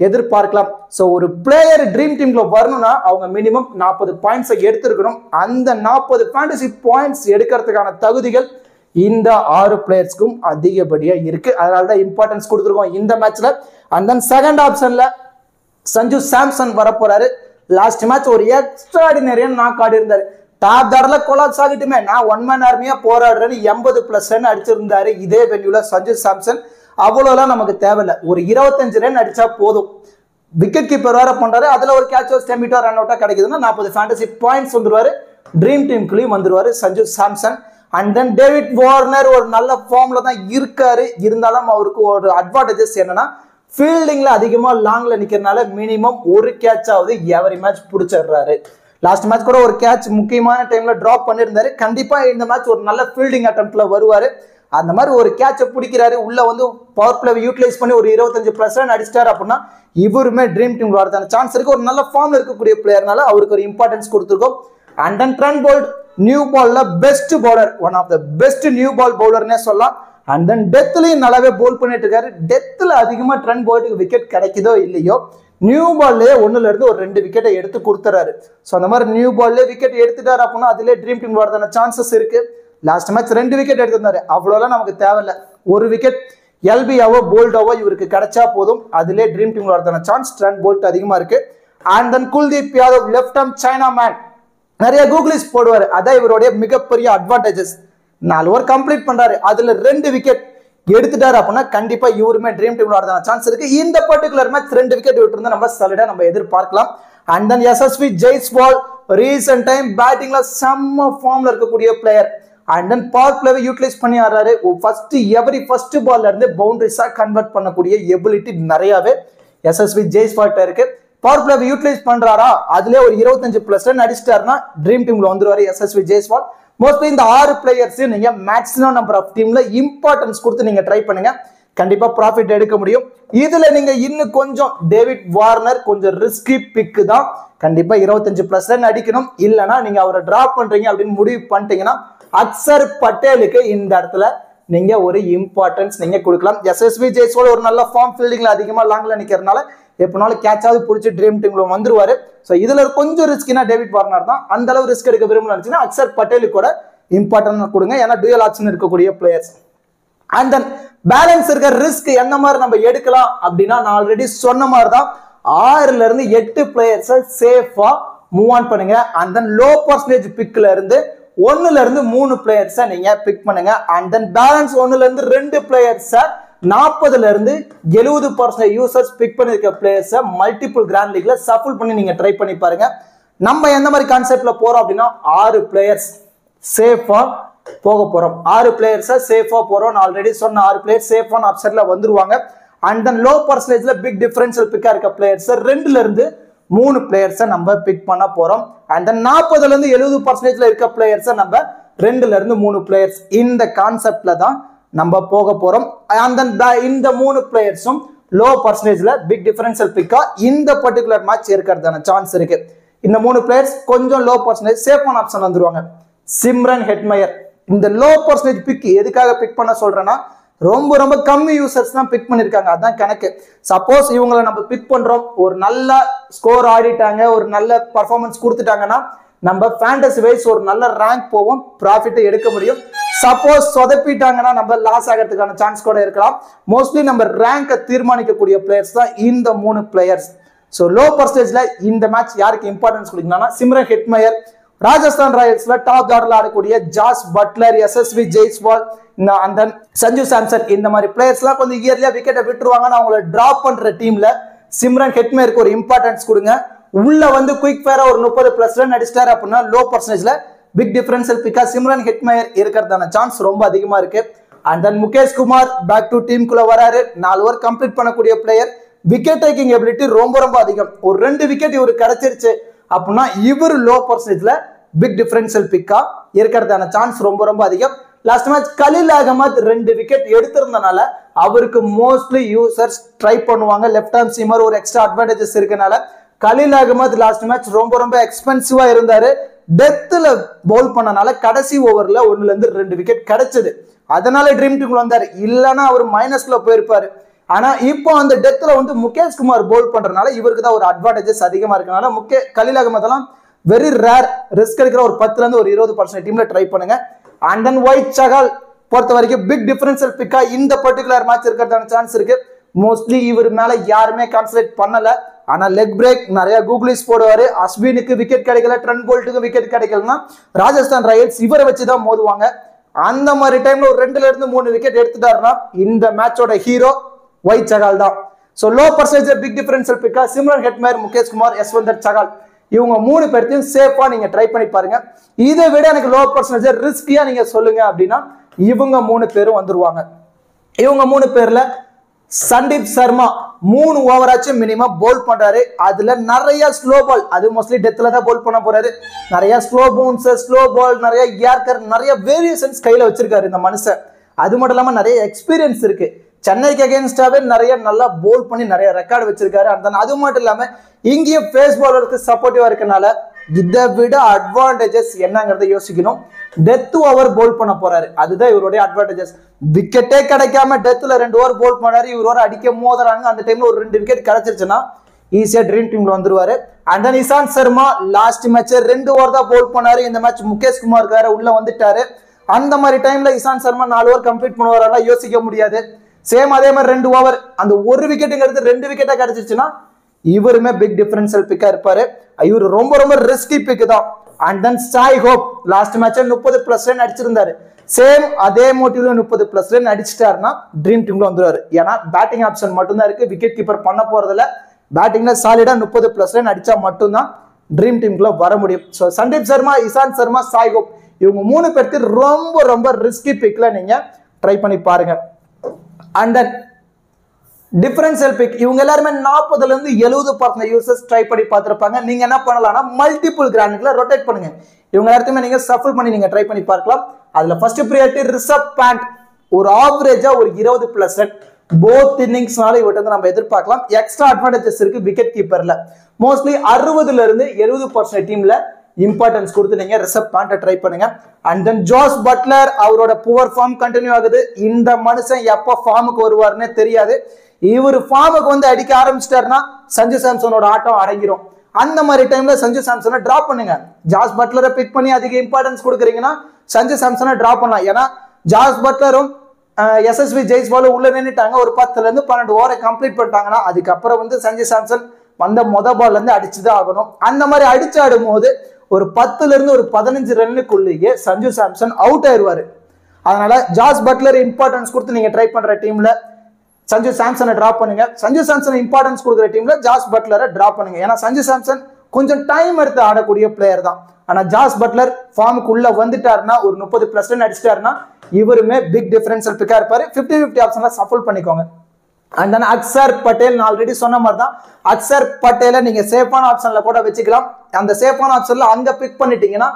எதிர்பார்க்கலாம். ஸோ ஒரு பிளேயர் ட்ரீம் டீம்ல வரணும்னா அவங்க மினிமம் 40 பாயிண்ட்ஸை எடுத்திருக்கணும். அந்த 40 ஃபேண்டசி பாயிண்ட்ஸ் எடுக்கிறதுக்கான தகுதிகள் இந்த 6 பிளேயர்ஸ்க்கும் அதிகப்படியா இருக்கு. அதனால தான் இம்பார்ட்டன்ஸ் கொடுத்துருக்கோம் இந்த மேட்ச்ல. அண்ட் தென் செகண்ட் ஆப்ஷன்ல சஞ்சு சாம்சன் வர போறாரு. லாஸ்ட் மேட்ச் ஒரு எக்ஸ்ட்ராடினரியான நாக் ஆடி இருந்தாரு. டாப் ஆர்டர்ல கொலாப்ஸ் ஆகிட்டுமே நான் 1 மேன் ஆர்மியா போராடுறேன்னு 80+ ரன் அடிச்சிருந்தாரு இதே வென்யூல சஞ்சு சாம்சன். அவ்வளோலாம் நமக்கு தேவையில்லை, ஒரு 25 ரன் அடிச்சா போதும். விக்கெட் கீப்பர் வேற பண்றாரு, அதுல ஒரு கேட்ச் ஸ்டெம்பிட்டோ ரன் அவுட்டா கிடைக்குதுன்னா 40 ஃபேண்டசி பாயிண்ட்ஸ் வந்துருவாரு. ட்ரீம் டீம்குள்ளேயும் வந்துருவாரு Sanju Samson. And then David Warner ஒரு நல்ல ஃபார்ம்ல தான் இருக்காரு. இருந்தாலும் அவருக்கு ஒரு அட்வான்டேஜஸ் என்னன்னா ஃபீல்டிங்ல அதிகமா லாங்ல நிக்கிறதுனால மினிமம் ஒரு கேட்சாவது எவரி மேட்ச் பிடிச்சிடுறாரு. லாஸ்ட் மேட்ச் கூட ஒரு கேட்ச் முக்கியமான டைம்ல டிராப் பண்ணியிருந்தாரு. கண்டிப்பா இந்த மேட்ச் ஒரு நல்ல ஃபீல்டிங் அட்டம்ப்ட்ல வருவாரு. அந்த மாதிரி ஒரு கேட்சை பிடிக்கிறாரு, உள்ள வந்து பவர் பிளே யூட்டிலைஸ் பண்ணி ஒரு 25+ ரன் அடிச்சிட்டாரு அப்படின்னா இவருமே ட்ரீம் டீம் வரதான சான்ஸ் இருக்கு. ஒரு நல்ல ஃபார்ம்ல இருக்கக்கூடிய பிளேயர்னால அவருக்கு ஒரு இம்பார்ட்டன்ஸ் கொடுத்துருக்கோம். And then Trent Boult new பால்ல best bowler, one of the best new ball பவுலர்னே சொல்லலாம். அண்ட் தென் டெத்லயும் நல்லாவே பவுல் பண்ணிட்டு இருக்காரு. டெத்ல அதிகமா ட்ரெண்ட் போல்ட்டுக்கு விக்கெட் கிடைக்குதோ இல்லையோ நியூ பால்லே 1ல இருந்து ஒரு 2 விக்கெட்டை எடுத்து கொடுத்துறாரு. ஸோ அந்த மாதிரி நியூ பால்லே விக்கெட் எடுத்துட்டாரு அப்படின்னா அதிலே ட்ரீம் டீம் வரதான சான்சஸ் இருக்கு. லாஸ்ட் மேட்ச் 2 விக்கெட் எடுத்திருந்தாரு, அவ்வளோலாம் நமக்கு தேவையில்லை. ஒரு விக்கெட் எல்பியாவோ போல்டாவோ இவருக்கு கிடைச்சா போதும், அதிலே ட்ரீம் டீம் வரதான சான்ஸ் ட்ரெண்ட் போல்ட் அதிகமா இருக்கு. And then Kuldeep Yadav left arm chinaman. நிறைய கூகுளிஸ் போடுவாரு. அதான் இவருடைய மிகப்பெரிய அட்வான்டேஜஸ். 4 ஓவர் கம்ப்ளீட் பண்றாரு, அதுல 2 விக்கெட் எடுத்துட்டாரு அப்படின்னா கண்டிப்பா இவருமே ட்ரீம் டீம்ல வரதான சான்ஸ் இருக்கு. இந்த பர்டிகுலர் மேட்ச் 2 விக்கெட் விட்டுருந்தா நம்ம சாலிடா நம்ம எதிர்பார்க்கலாம். அண்ட் தென் எஸ்எஸ்வி ஜெய்ஸ்வால் ரீசன்ட் டைம் பேட்டிங்ல செம்ம ஃபார்ம்ல இருக்கக்கூடிய பிளேயர். அண்ட் தென் பவர் பிளேவை யூட்டிலைஸ் பண்ணி ஆடுறாரு. ஃபர்ஸ்ட் பால்ல இருந்து பவுண்டரிஸா கன்வெர்ட் பண்ணக்கூடிய எபிலிட்டி நிறையவே எஸ்எஸ்வி ஜெய்ஸ்வால்ட்ட இருக்கு. பவர் பிளேவை யூட்டிலைஸ் பண்றாரா, அதுல ஒரு 25+ ரன் அடிச்சிட்டாருன்னா ட்ரீம் டீம்ல வந்துருவாரு எஸ்எஸ்வி ஜெய்ஸ்வால். மோஸ்ட்லி இந்த 6 பிளேயர்ஸ் நீங்க மேக்ஸிமம் நம்பர் ஆஃப் டீம்ல இம்பார்ட்டன்ஸ் கொடுத்து நீங்க ட்ரை பண்ணுங்க, கண்டிப்பா ப்ராஃபிட் எடுக்க முடியும். இதுல நீங்க இன்னும் கொஞ்சம் டேவிட் வார்னர் கொஞ்சம் ரிஸ்கி பிக்கு தான், கண்டிப்பா 25+ ரன் அடிக்கணும். இல்லைன்னா நீங்க அவரை டிராப் பண்றீங்க அப்படின்னு முடிவு பண்ணிட்டீங்கன்னா அக்சர் பட்டேலுக்கு இந்த இடத்துல நீங்க ஒரு இம்பார்ட்டன்ஸ் நீங்க கொடுக்கலாம். எஸ்எஸ்வி ஜெய்ஸ்வால் ஒரு நல்ல ஃபார்ம் ஃபீல்டிங்ல அதிகமா லாங்ல நிக்கிறதுனால எப்பனாலும் கேட்சாவது பிடிச்சி ட்ரீம் டீம்ல வந்துருவாரு. ஸோ இதுல கொஞ்சம் ரிஸ்கினா டேவிட் வார்னர் தான். அந்த அளவு ரிஸ்க் எடுக்க விரும்புனா அக்சர் பட்டேலுக்கு கூட இம்பார்ட்டன்ட் கொடுங்க, ஏன்னா டூயல் ஆப்ஷன் இருக்கக்கூடிய பிளேயர்ஸ். அண்ட் தென் பேலன்ஸ் இருக்க ரிஸ்க் என்ன மாதிரி நம்ம எடுக்கலாம் அப்படின்னா, நான் ஆல்ரெடி சொன்ன மாதிரி தான் 6ல இருந்து 8 பிளேயர்ஸை சேஃபா மூவ் ஆன் பண்ணுங்க. அண்ட் தென் லோ பர்சன்டேஜ் பிக்ல இருந்து 1ல இருந்து 3 பிளேயர்ஸை நீங்க பிக் பண்ணுங்க. அண்ட் தென் பேலன்ஸ் 1ல இருந்து 2 பிளேயர்ஸை 40ல இருந்து 70% யூசர்ஸ் பிக் பண்ணிருக்க பிளேயர்ஸை மல்டிபிள் கிராண்ட் லீக்ல சஃபிள் பண்ணி நீங்க ட்ரை பண்ணி பாருங்க. நம்ம எந்த மாதிரி கான்செப்ட்ல போறோம் அப்படின்னா 6 பிளேயர்ஸ் சேஃபா போக போறோம். 6 பிளேயர்ஸை சேஃபா போறோம். நான் ஆல்ரெடி சொன்ன 6 பிளேயர் சேஃபான அப்செட்ல வந்துருவாங்க. அண்ட் தென் லோ பர்சன்டேஜ்ல பிக் டிஃபரன்ஷியல் பிக்கா இருக்க பிளேயர்ஸ் 2ல இருந்து 3 பிளேயர்ஸை நம்ம பிக் பண்ண போறோம். அண்ட் தென் 40ல இருந்து 70% இருக்க பிளேயர்ஸை நம்ம 2ல இருந்து 3 பிளேயர்ஸ் இந்த கான்செப்ட்ல தான் நம்ம போக போறோம். அண்ட் தென் இந்த 3 பிளேயர்ஸும் லோ பர்சன்டேஜ்ல பிக் டிஃபரன்ஷியல் பிக்கா இந்த பர்டிகுலர் மேட்ச் இருக்கிறதான சான்ஸ் இருக்கு. இந்த 3 பிளேயர்ஸ் கொஞ்சம் லோ பர்சன்டேஜ் சேஃபான ஆப்ஷன் வந்துருவாங்க. சிம்ரன் ஹெட்மயர் இந்த லோ பர்சன்டேஜ் பிக் எதுக்காக பிக் பண்ண சொல்றேன்னா, ரொம்ப கம்மி யூசர்ஸ் தான் பிக் பண்ணிருக்காங்க, அதான் கணக்கு. சப்போஸ் இவங்களை நம்ம பிக் பண்றோம், ஒரு நல்ல ஸ்கோர் ஆடிட்டாங்க, ஒரு நல்ல பர்ஃபார்மன்ஸ் கொடுத்துட்டாங்கன்னா நம்ம ஃபேண்டசி வைஸ் ஒரு நல்ல ரேங்க் போவோம், ப்ராஃபிட்டை எடுக்க முடியும். சப்போஸ் சொதப்பிட்டாங்கன்னா நம்ம லாஸ் ஆகிறதுக்கான சான்ஸ் கூட இருக்கலாம். மோஸ்ட்லி நம்ம ரேங்கை தீர்மானிக்கக்கூடிய பிளேயர்ஸ் தான் இந்த 3 பிளேயர்ஸ். ஸோ லோ பர்சன்டேஜ்ல இந்த மேட்ச் யாருக்கு இம்பார்ட்டன்ஸ் கொடுக்கணும்னா சிம்ரன் ஹெட்மயர், ராஜஸ்தான் ராயல்ஸ்ல டாப் ஆர்டர்ல ஆடக்கூடிய ஜாஸ் பட்லர், எஸ்எஸ்வி ஜெய்ஸ்வால், அந்த சஞ்சு சாம்சன் இந்த மாதிரி பிளேயர்ஸ்லாம் கொஞ்சம் இயர்லியா விக்கெட்டை விட்டுருவாங்க. அவங்கள டிராப் பண்ற டீம்ல சிம்ரன் ஹெட்மயருக்கு ஒரு இம்பார்ட்டன்ஸ் கொடுங்க. உள்ள வந்து குயிக் ஃபேரா ஒரு 30+ ரன் அடிச்சிட்டாரு அப்படின்னா லோ பர்சன்டேஜ்ல பிக் டிஃபரன்ஷியல் பிக்கா சிம்ரன் ஹெட்மயர் இருக்கிறதான சான்ஸ் ரொம்ப அதிகமா இருக்கு. And then Mukesh Kumar back to டீமுக்குள்ள வராரு. 4 ஓவர் கம்ப்ளீட் பண்ணக்கூடிய பிளேயர், விக்கெட் டேக்கிங் எபிலிட்டி ரொம்ப அதிகம். ஒரு 2 விக்கெட் இவரு கிடைச்சிருச்சு அப்படின்னா இவர் லோ பர்சன்டேஜ்ல பிக் டிஃபரன்ஷியல் பிக்கா இருக்கிறதான சான்ஸ் ரொம்ப அதிகம். Last match Khaleel Ahmed 2 wicket எடுத்திருந்தனால அவருக்கு மோஸ்ட்லி யூசர்ஸ் ட்ரை பண்ணுவாங்க. லெஃப்ட் ஹேண்ட் சீமர் ஒரு எக்ஸ்ட்ரா அட்வான்டேஜஸ் இருக்கனால கலீல் அகமத் லாஸ்ட் மேட்ச் ரொம்ப எக்ஸ்பென்சிவா இருந்தாரு. டெத்துல பவுல் பண்ணனால கடைசி ஓவர்ல 1ல இருந்து 2 விக்கெட் கிடைச்சது, அதனால ட்ரீம் டீம்ல வந்தாரு. இல்லைன்னா அவர் மைனஸ்ல போயிருப்பாரு. ஆனா இப்போ அந்த டெத்துல வந்து முகேஷ் குமார் பவுல் பண்றதுனால இவருக்கு தான் ஒரு அட்வான்டேஜஸ் அதிகமா இருக்கனால கலீல் அகமத் எல்லாம் வெரி ரேர் ரிஸ்க் எடுக்கிற ஒரு 10ல இருந்து ஒரு 20% டீம்ல ட்ரை பண்ணுங்க. அண்ட் தென் ஒயிட் சகால் பொறுத்த வரைக்கும் பிக் டிஃபரன்ஷியல் பிக்கா இந்த பர்டிகுலர் மேட்ச் இருக்கிறதான சான்ஸ் இருக்கு. மோஸ்ட்லி இவர் மேல யாருமே கான்சன்ட்ரேட் பண்ணல. ஆனா லெக் பிரேக் நிறைய கூகுளிஸ் போடுவாரு. அஸ்வினுக்கு விக்கெட் கிடைக்கல, ட்ரெண்ட் போல்ட்டுக்கு விக்கெட் கிடைக்கலன்னா ராஜஸ்தான் ராயல்ஸ் இவரை வச்சுதான் மோதுவாங்க. அந்த மாதிரி டைம்ல ஒரு 2ல இருந்து 3 விக்கெட் எடுத்துட்டாருன்னா இந்த மேட்சோட ஹீரோ ஒயிட் சகால் தான். So low percentage big differential பிக்கா சிம்ரன் ஹெட்மயர், முகேஷ் குமார், யஸ்வந்தர் சகால் இவங்க 3 பேர்த்தையும் சேஃபா நீங்க ட்ரை பண்ணி பாருங்க. இதை விட எனக்கு லோ பர்சன்டேஜ் ரிஸ்கியா நீங்க சொல்லுங்க அப்படின்னா இவங்க 3 பேரும் வந்துருவாங்க. இவங்க 3 பேர்ல சந்தீப் சர்மா 3 ஓவராச்சும் மினிமம் பவுல் பண்றாரு. அதுல நிறைய ஸ்லோ பால், அது மோஸ்ட்லி டெத்ல தான் பவுல் பண்ண போறாரு. நிறைய ஸ்லோ பவுன்சர், ஸ்லோ பால், நிறைய ஏர்கர், நிறைய வேரியேஷன்ஸ் கையில வச்சிருக்காரு இந்த மனுஷன். அது மட்டும் இல்லாம நிறைய எக்ஸ்பீரியன்ஸ் இருக்கு. சென்னைக்கு அகேன்ஸ்டாவே நிறைய நல்லா பவுல் பண்ணி நிறைய ரெக்கார்டு வச்சிருக்காரு. அது மட்டும் இல்லாம இங்கேயும் பேஸ் பாலருக்கு சப்போர்ட்டிவா இருக்கனால இதை விட அட்வான்டேஜஸ் என்னங்கிறத யோசிக்கணும். டெத் ஓவர் பவுல் பண்ண போறாரு, அதுதான் இவருடைய அட்வான்டேஜஸ். விக்கெட்டே கிடைக்காம டெத்ல 2 ஓவர் பவுல் பண்ணாரு. இவரோட அடிக்க மோதுறாங்க, அந்த டைம்ல ஒரு 2 விக்கெட் கிடைச்சிருச்சுன்னா ஈஸியா ட்ரீம் டீம்ல வந்துருவாரு. And then Ishant Sharma last match 2 over தான் பவுல் பண்ணாரு. இந்த மேட்ச் முகேஷ் குமார் வேற உள்ள வந்துட்டாரு. அந்த மாதிரி டைம்ல இசாந்த் சர்மா 4 ஓவர் கம்ப்ளீட் பண்ணுவாரா யோசிக்க முடியாது. சேம் அதே மாதிரி 2 ஓவர் அந்த ஒரு விக்கெட்டுங்கிறது 2 விக்கெட்டா கிடைச்சிருச்சுன்னா இவருமே பிக் டிஃபரன்ஷியல் பிக்கா இருப்பாரு. இவரு ரொம்ப ரிஸ்கி பிக் தான். And then Shai Hope last மேட்ச்ல 30+ ரன் அடிச்சிருந்தாரு. சேம் அதே மோட்டிவ்ல 30+ ரன் அடிச்சிட்டாருன்னா ட்ரீம் டீம்ல வந்துருவாரு. ஏன்னா பேட்டிங் ஆப்ஷன் மட்டும்தான் இருக்கு, விக்கெட் கீப்பர் பண்ண போறதுல. பேட்டிங்ல சாலிடா 30+ ரன் அடிச்சா மட்டும்தான் ட்ரீம் டீம்குள்ள வர முடியும். So Sandeep Sharma, Ishan Sharma, Shai Hope இவங்க 3 பேருக்கு ரொம்ப ரொம்ப ரிஸ்கி பிக்ல நீங்க ட்ரை பண்ணி பாருங்க. அண்ட் தென் டிஃபரன்ஷியல் பிக் இவங்க எல்லாருமே 40% இருந்து 70% யூசர்ஸ் ட்ரை பண்ணி பார்த்துருப்பாங்க. நீங்க என்ன பண்ணலாம்னா மல்டிபிள் கிராண்டுகளை ரொட்டேட் பண்ணுங்க. இவங்க எல்லாத்தையுமே நீங்க சஃபிள் பண்ணி நீங்க ட்ரை பண்ணி பார்க்கலாம். அதுல ஃபர்ஸ்ட் ப்ரியாரிட்டி ரிஷப் பாண்ட், ஒரு ஆவரேஜா ஒரு 20+ ரன் போத் இன்னிங்ஸ்னால இவர்கிட்ட நம்ம எதிர்பார்க்கலாம். எக்ஸ்ட்ரா அட்வான்டேஜஸ் இருக்கு விக்கெட் கீப்பர்ல. மோஸ்ட்லி 60% இருந்து 70% டீம்ல இம்பார்ட்டன்ஸ் கொடுத்து நீங்க ரிஷப் பாண்ட ட்ரை பண்ணுங்க. அண்ட் தென் ஜோஸ் பட்லர், அவரோட புவர் ஃபார்ம் கண்டினியூ ஆகுது. இந்த மனுஷன் எப்ப ஃபார்முக்கு வருவாருன்னு தெரியாது. இவர் ஃபார்முக்கு வந்து அடிக்க ஆரம்பிச்சிட்டாருன்னா சஞ்சு சாம்சனோட ஆட்டம் அடங்கிரும். அந்த மாதிரி டைம்ல சஞ்சு சாம்சனை டிராப் பண்ணுங்க. ஜாஸ் பட்லரை பிக் பண்ணி அதிக இம்பார்ட்டன்ஸ் கொடுக்குறீங்கன்னா சஞ்சு சாம்சனை டிராப் பண்ணலாம். ஏன்னா ஜாஸ் பட்லரும் எஸ்எஸ்வி ஜெய்ஸ்வாலும் உள்ள நின்றுட்டாங்க. ஒரு 10 இருந்து 12 ஓவரை கம்ப்ளீட் பண்ணிட்டாங்கன்னா அதுக்கப்புறம் வந்து சஞ்சு சாம்சன் வந்த பால்ல இருந்து அடிச்சுதான் ஆகணும். அந்த மாதிரி அடிச்சு ஆடும் போது ஒரு 10 இருந்து ஒரு 15 ரன்னுக்குள்ளேயே சஞ்சு சாம்சன் அவுட் ஆயிடுவாரு. அதனால ஜாஸ் பட்லர் இம்பார்ட்டன்ஸ் கொடுத்து நீங்க ட்ரை பண்ற டீம்ல சஞ்சு சாம்சனை டிராப் பண்ணுங்க. சஞ்சு சாம்சன் இம்பார்ட்டன்ஸ் கொடுக்குற டீம்ல ஜாஸ் பட்லரை டிராப் பண்ணுங்க. ஏன்னா சஞ்சு சாம்சன் கொஞ்சம் டைம் எடுத்து ஆடக்கூடிய பிளேயர் தான். ஆனா ஜாஸ் பட்லர் ஃபார்முக்கு உள்ள வந்துட்டாருன்னா ஒரு 30+ ரன் அடிச்சிட்டாருன்னா இவருமே பிக் டிஃபரன்ஷியல் பிக்கா இருப்பாரு. 50-50 ஆப்ஷன்ல சஃபிள் பண்ணிக்கோங்க. அண்ட் தென் அக்சர் பட்டேல், நான் ஆல்ரெடி சொன்ன மாதிரி தான் அக்சர் பட்டேலை நீங்க சேஃபான ஆப்ஷன்ல கூட வச்சுக்கலாம். அந்த சேஃபான ஆப்ஷன்ல அங்க பிக் பண்ணிட்டீங்கன்னா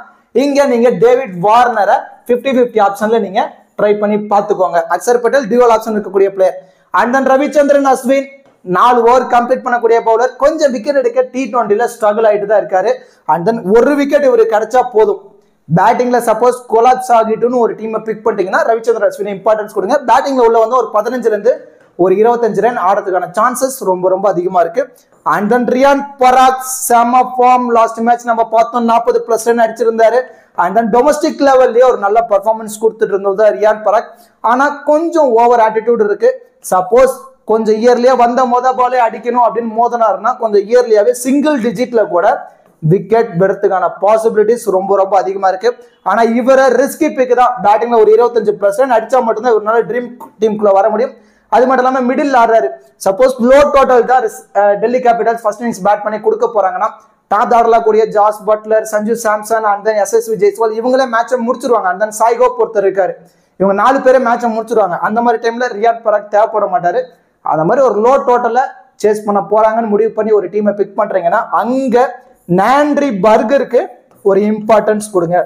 இங்க நீங்க டேவிட் வார்னரை 50-50 ஆப்ஷன்ல நீங்க ட்ரை பண்ணி பார்த்துக்கோங்க. அக்சர் பட்டேல் டியூவல் ஆப்ஷன் இருக்கக்கூடிய player. And then Ravichandran Ashwin 4 over complete பண்ணக்கூடிய பவுலர். கொஞ்சம் விக்கெட் எடுக்க T20ல ஸ்ட்ரகிள் ஆயிட்டு தான் இருக்காரு. அண்ட் தென் ஒரு விக்கெட் இவருக்கு கிடைச்சா போதும். பேட்டிங்ல சப்போஸ் கொலாப்ஸ் ஆகிட்டுன்னு ஒரு டீமை பிக் பண்ணிட்டீங்கன்னா ரவிச்சந்திரன் அஸ்வின் இம்பார்ட்டன்ஸ் கொடுங்க. பேட்டிங்ல உள்ள வந்து ஒரு 15 இருந்து ஒரு 25 ரன் ஆடுறதுக்கான சான்சஸ் ரொம்ப ரொம்ப அதிகமா இருக்கு. அண்ட் தென் ரியான் பராக் செம ஃபார்ம். லாஸ்ட் மேட்ச் நம்ம பார்த்தோம் 40+ ரன் அடிச்சிருந்தாரு. அண்ட் தென் டொமஸ்டிக் லெவல்லயே ஒரு நல்ல பர்ஃபார்மன்ஸ் கொடுத்துட்டு இருந்தது ரியான் பராக். ஆனா கொஞ்சம் ஓவர் ஆட்டிடியூட் இருக்கு. சப்போஸ் கொஞ்சம் இயர்லியா வந்த பாலே அடிக்கணும் அப்படின்னு மோதனாருன்னா கொஞ்சம் இயர்லியாவே சிங்கிள் டிஜிட்ல கூட விக்கெட் பெறத்துக்கான பாசிபிலிட்டிஸ் ரொம்ப ரொம்ப அதிகமா இருக்கு. ஆனா இவரை ரிஸ்கி பிக் தான். பேட்டிங்ல ஒரு 25+ ரன் அடிச்சா மட்டும்தான் இவரால ட்ரீம் டீமுக்குள்ள வர முடியும். அது மட்டும் இல்லாம மிடில் ஆடுறாரு. சப்போஸ் லோ டோட்டல் தான் Delhi Capitals first innings bat பண்ணி கொடுக்க போறாங்கன்னா டாப் ஆடலாம் கூடிய Jos Buttler, Sanju Samson and then எஸ்எஸ்வி ஜெய்ஸ்வால் இவங்களே மேட்சை முடிச்சிருவாங்க. அண்ட் தென் சாய் ஹோப் ஒருத்தர் இருக்காரு. இவங்க 4 பேரே மேட்சை முடிச்சிருவாங்க. அந்த மாதிரி டைம்ல ரியான் பராக் தேவைப்பட மாட்டாரு. அந்த மாதிரி ஒரு லோ டோட்டலை சேஸ் பண்ண போறாங்கன்னு முடிவு பண்ணி ஒரு டீமை பிக் பண்றீங்கன்னா அங்க நாண்ட்ரி பர்கருக்கு ஒரு இம்பார்ட்டன்ஸ் கொடுங்க.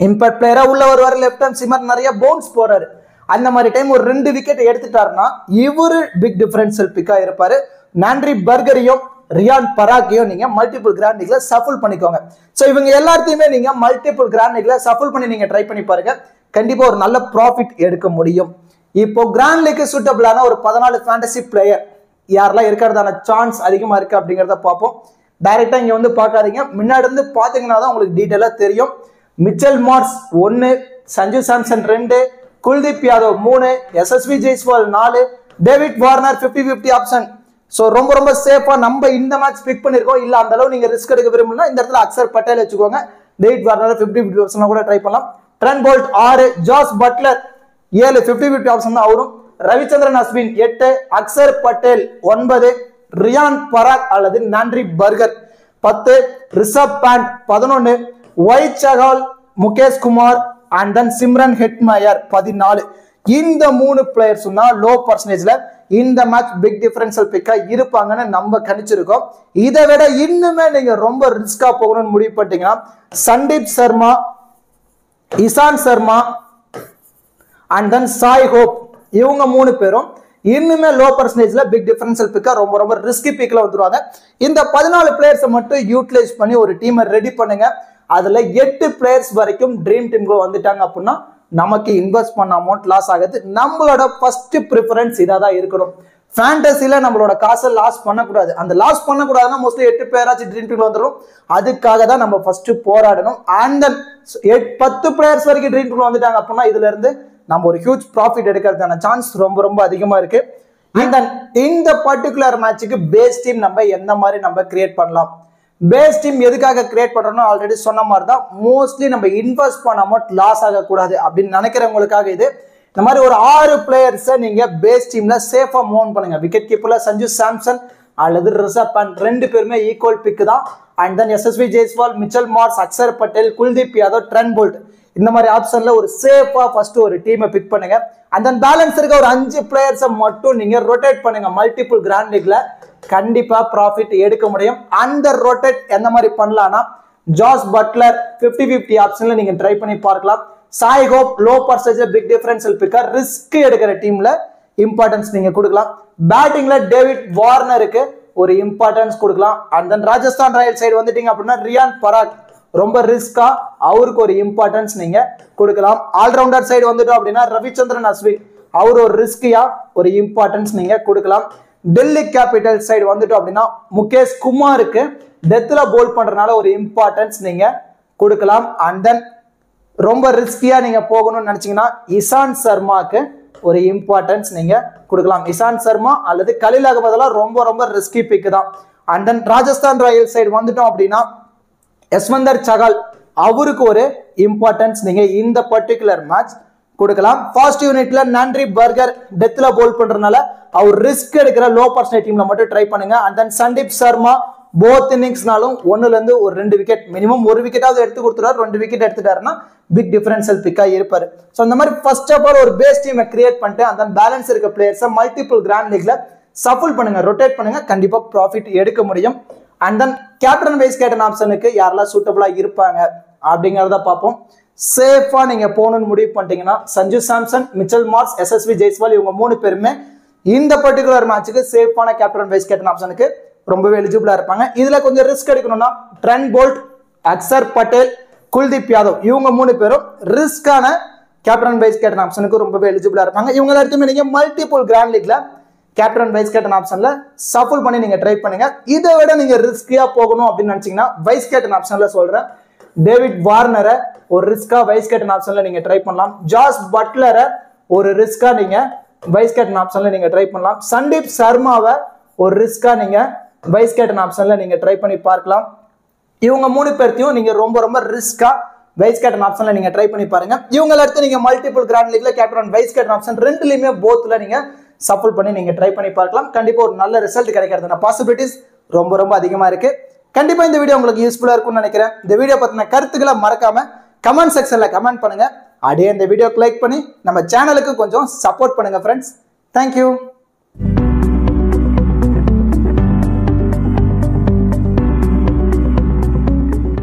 இம்பாக்ட் பிளேயரா உள்ள வருவாரு. லெஃப்ட் ஹேண்ட் சிமர் நிறைய பவுன்ஸ் போறாரு. அந்த மாதிரி டைம் ஒரு 2 விக்கெட் எடுத்துட்டாருன்னா இவரு பிக் டிஃபரன்ஷியல் பிக்கா இருப்பாரு. நாண்ட்ரி பர்கரையும் ரியான் பராக்கையும் நீங்க மல்டிபிள் கிராண்ட் லீக்ல சஃபிள் பண்ணிக்கோங்க. ஸோ இவங்க எல்லாத்தையுமே நீங்க மல்டிபிள் கிராண்ட் லீக்ல சஃபிள் பண்ணி நீங்க ட்ரை பண்ணி பாருங்க. கண்டிப்பா ஒரு நல்ல ப்ராஃபிட் எடுக்க முடியும். இப்போ கிராண்ட் லீக்கு சூட்டபிளான ஒரு 14 ஃபேண்டசி பிளேயர் யாரெல்லாம் இருக்கிறதான சான்ஸ் அதிகமா இருக்கு அப்படிங்கிறத பார்ப்போம். டைரக்டா இங்க வந்து பார்க்காதீங்க, முன்னாடி இருந்து பாத்தீங்கன்னா தான் உங்களுக்கு டீடைலா தெரியும். மிச்சல் மார்ஸ் 1, சஞ்சு சாம்சன் 2, குல்தீப் யாதவ் 3, எஸ்எஸ்வி Jaiswal 4, David Warner 50-50 option. So ரொம்ப ரொம்ப சேஃபா நம்ம இந்த மேட்ச் பிக் பண்ணிருக்கோம். இல்ல அந்த அளவு நீங்க ரிஸ்க் எடுக்க விரும்புனா இந்த இடத்துல அக்சர் பட்டேல் வச்சுக்கோங்க. டேவிட் வார்னர் 50-50 ஆப்ஷன் கூட ட்ரை பண்ணலாம். Trent Boult 6, Jos Buttler 7 50-50 option தான் அவரும். ரவிச்சந்திரன் அஸ்வின் 8, அக்சர் பட்டேல் 9, ரியான் பராக் அல்லது நாண்ட்ரி பர்கர் 10, ரிஷப் பாண்ட் 11, ஒயிட் Chahal, Mukesh Kumar and then Shimron Hetmyer 14. இந்த 3 பிளேயர்ஸ் தான் லோ பர்சன்டேஜ்ல இந்த மேட்ச் பிக் டிஃபரன்ஷியல் பிக்கா இருப்பாங்கன்னு நம்ம கணிச்சிருக்கோம். இதை விட இன்னுமே நீங்க ரொம்ப ரிஸ்கா போகணும்னு முடிவு பண்ணிட்டீங்கன்னா Sandeep Sharma, Ishan Sharma and then Shai Hope இவங்க 3 பேரும் இன்னுமே லோ பர்சன்டேஜ்ல பிக் டிஃபரன்ஷியல் பிக்கா ரொம்ப ரொம்ப ரிஸ்கி பிக்ல வந்துருவாங்க. இந்த 14 பிளேயர்ஸை மட்டும் யூட்டிலைஸ் பண்ணி ஒரு டீமை ரெடி பண்ணுங்க. அதுல 8 பிளேயர்ஸ் வரைக்கும் ட்ரீம் டீம்க்கு வந்துட்டாங்க அப்படின்னா நமக்கு இன்வெஸ்ட் பண்ண அமௌண்ட் லாஸ் ஆகுது. நம்மளோட ஃபர்ஸ்ட் ப்ரிஃபரன்ஸ் இதாக தான் இருக்கணும். ஃபேண்டசில நம்மளோட காசை லாஸ் பண்ணக்கூடாது. அந்த லாஸ் பண்ணக்கூடாதுன்னா மோஸ்ட்லி 8 பேராச்சும் ட்ரீம் டீம்ல வந்துடும். அதுக்காக தான் நம்ம ஃபர்ஸ்ட் போராடணும். அண்ட் தென் 10 பிளேயர்ஸ் வரைக்கும் ட்ரீம் டீம்ல வந்துட்டாங்க அப்படின்னா இதுல இருந்து நம்ம ஒரு ஹியூஜ் ப்ராஃபிட் எடுக்கிறதுக்கான சான்ஸ் ரொம்ப ரொம்ப அதிகமா இருக்கு. இந்த பர்டிகுலர் மேட்சுக்கு பேஸ் டீம் நம்ம எந்த மாதிரி நம்ம கிரியேட் பண்ணலாம். பேஸ் டீம் எதுக்காக கிரியேட் பண்றோம்னு ஆல்ரெடி சொன்ன மாதிரி தான். மோஸ்ட்லி நம்ம இன்வெஸ்ட் பண்ண அமௌண்ட் லாஸ் ஆகக்கூடாது அப்படின்னு நினைக்கிறவங்களுக்காக இது. இந்த மாதிரி ஒரு 6 பிளேயர்ஸை நீங்க பேஸ் டீம்ல சேஃபா மூவ் பண்ணுங்க. விக்கெட் கீப்பர்ல சஞ்சு சாம்சன் அல்லது ரிஷப் பண்ட் 2 பேருமே ஈக்குவல் பிக் தான். அண்ட் தென் எஸ்எஸ்வி Jaiswal, Mitchell Marsh, Axar Patel, Kuldeep Yadav, Trent Boult இந்த மாதிரி ஆப்ஷன்ல ஒரு சேஃபா ஃபர்ஸ்ட் ஒரு டீமை பிக் பண்ணுங்க. அண்ட் தென் பேலன்ஸ் இருக்க ஒரு 5 பிளேயர்ஸை மட்டும் நீங்க ரொட்டேட் பண்ணுங்க. மல்டிபிள் கிராண்ட் லீக்ல கண்டிப்பா ப்ராஃபிட் எடுக்க முடியும். அந்த ரொட்டேட் எந்த மாதிரி பண்ணலாம்னா ஜாஸ் பட்லர் 50-50 ஆப்ஷன்ல நீங்க ட்ரை பண்ணி பார்க்கலாம். Shai Hope low percentage big differential bigger risk எடுக்கிற டீம்ல இம்பார்ட்டன்ஸ் நீங்க கொடுக்கலாம். பேட்டிங்ல டேவிட் வார்னருக்கு ஒரு இம்பார்ட்டன்ஸ் கொடுக்கலாம். And then Rajasthan Royals side வந்துட்டீங்க அப்படின்னா ரியான் பராக் ரொம்ப ரிஸ்கா அவருக்கு ஒரு இம்பார்ட்டன்ஸ் நீங்க கொடுக்கலாம். ஆல்ரவுண்டர் சைடு வந்துட்டோம் அப்படின்னா ரவிச்சந்திரன் அஸ்வின் அவர் ஒரு ரிஸ்கியா ஒரு இம்பார்ட்டன்ஸ் நீங்க கொடுக்கலாம். டெல்லி கேபிட்டல் சைடு வந்துட்டோம் அப்படின்னா முகேஷ் குமாருக்கு டெத்ல போல் பண்றதுனால ஒரு இம்பார்ட்டன்ஸ் நீங்க கொடுக்கலாம். அண்ட் தென் ரொம்ப ரிஸ்கியா நீங்க போகணும்னு நினைச்சீங்கன்னா இசான் சர்மாக்கு ஒரு இம்பார்ட்டன்ஸ் நீங்க கொடுக்கலாம். இசான் சர்மா அல்லது கலில் அகமதுலாம் ரொம்ப ரொம்ப ரிஸ்கி பிக் தான். And then Rajasthan Royals side வந்துட்டோம் அப்படின்னா யஸ்வந்தர் சகால் அவருக்கு ஒரு இம்பார்ட்டன்ஸ் நீங்க இந்த பர்டிகுலர் மேட்ச் கொடுக்கலாம். ஃபர்ஸ்ட் யூனிட்ல நன்றி பர்கர் டெத்ல போல் பண்றதுனால அவர் ரிஸ்க் எடுக்கிற லோ பர்சன்டேஜ் டீம்ல மட்டும் ட்ரை பண்ணுங்க. And then Sandeep Sharma both இன்னிங்ஸ்னாலும் 1ல இருந்து ஒரு 2 விக்கெட் மினிமம் 1 விக்கெட்டாவது எடுத்து கொடுத்துட்டாரு. 2 விக்கெட் எடுத்துட்டாருன்னா பிக் டிஃபரன்ஷியல் பிக்கா இருப்பாரு. ஸோ இந்த மாதிரி ஃபர்ஸ்ட் ஆஃப் ஆல் ஒரு பேஸ் டீமை கிரியேட் பண்ணிட்டு அந்த பேலன்ஸ் இருக்க பிளேயர்ஸை மல்டிபிள் கிராண்ட் லீக்ல சஃபுல் பண்ணுங்க, ரொட்டேட் பண்ணுங்க, கண்டிப்பா ப்ராஃபிட் எடுக்க முடியும். And then captain vice captain ஆப்ஷனுக்கு யாரெல்லாம் சூட்டபிளா இருப்பாங்க அப்படிங்கிறத பார்ப்போம். சேஃபா நீங்க போகணும்னு முடிவு பண்ணிட்டீங்கன்னா சஞ்சு சாம்சன், மிச்சல் மார்ஸ், எஸ்எஸ்வி ஜெய்ஸ்வால் இவங்க 3 பேருமே இந்த பர்டிகுலர் மேட்சுக்கு சேஃபான கேப்டன் வைஸ் கேப்டன் ஆப்ஷனுக்கு ரொம்பவே எலிஜிபிளா இருப்பாங்க. இதுல கொஞ்சம் ரிஸ்க் எடுக்கணும்னா ட்ரெண்ட் போல்ட், அக்ஷர் பட்டேல், குல்தீப் யாதவ் இவங்க 3 பேரும் ரிஸ்கான கேப்டன் வைஸ் கேப்டன் ஆப்ஷனுக்கு ரொம்பவே எலிஜிபிளா இருப்பாங்க. இவங்க எல்லாத்தையுமே நீங்க மல்டிபிள் கிராண்ட் லீக்ல கேப்டன் வைஸ் கேப்டன் ஆப்ஷன்ல சஃபுல் பண்ணி நீங்க ட்ரை பண்ணுங்க. இதை விட நீங்க ரிஸ்கியா போகணும் அப்படின்னு நினைச்சீங்கன்னா வைஸ் கேப்டன் ஆப்ஷன்ல சொல்றேன் டேவிட் வார்னரை ஒரு ரிஸ்கா வைஸ் கேப்டன் ஆப்ஷன்ல நீங்க ட்ரை பண்ணலாம். ஜாஸ் பட்லரை ஒரு ரிஸ்கா நீங்க வைஸ் கேப்டன் ஆப்ஷன்ல நீங்க ட்ரை பண்ணலாம். சந்தீப் சர்மாவை ஒரு ரிஸ்கா நீங்க வைஸ் கேப்டன் ஆப்ஷன்ல நீங்க ட்ரை பண்ணி பார்க்கலாம். இவங்க 3 பேர்த்தையும் நீங்க ரொம்ப ரொம்ப ரிஸ்கா வைஸ் கேப்டன் ஆப்ஷன்ல நீங்க ட்ரை பண்ணி பாருங்க. இவங்களை அடுத்து நீங்க மல்டிபிள் கிராண்ட் லீக்ல கேப்டன் வைஸ் கேப்டன் ஆப்ஷன் ரெண்டுலயுமே போத்ல நீங்க சஃபுல் பண்ணி நீங்க ட்ரை பண்ணி பார்க்கலாம். கண்டிப்பா ஒரு நல்ல ரிசல்ட் கிடைக்கிறதுனா பாசிபிலிட்டிஸ் ரொம்ப ரொம்ப அதிகமா இருக்கு. கண்டிப்பா இந்த வீடியோ உங்களுக்கு யூஸ்ஃபுல்லா இருக்கும்னு நினைக்கிறேன். இந்த வீடியோ பத்தின கருத்துக்களை மறக்காம கமெண்ட் செக்ஷன்ல கமெண்ட் பண்ணுங்க. அப்படியே இந்த வீடியோக்கு லைக் பண்ணி நம்ம சேனலுக்கு கொஞ்சம் சப்போர்ட் பண்ணுங்க ஃப்ரெண்ட்ஸ். தேங்க்யூ.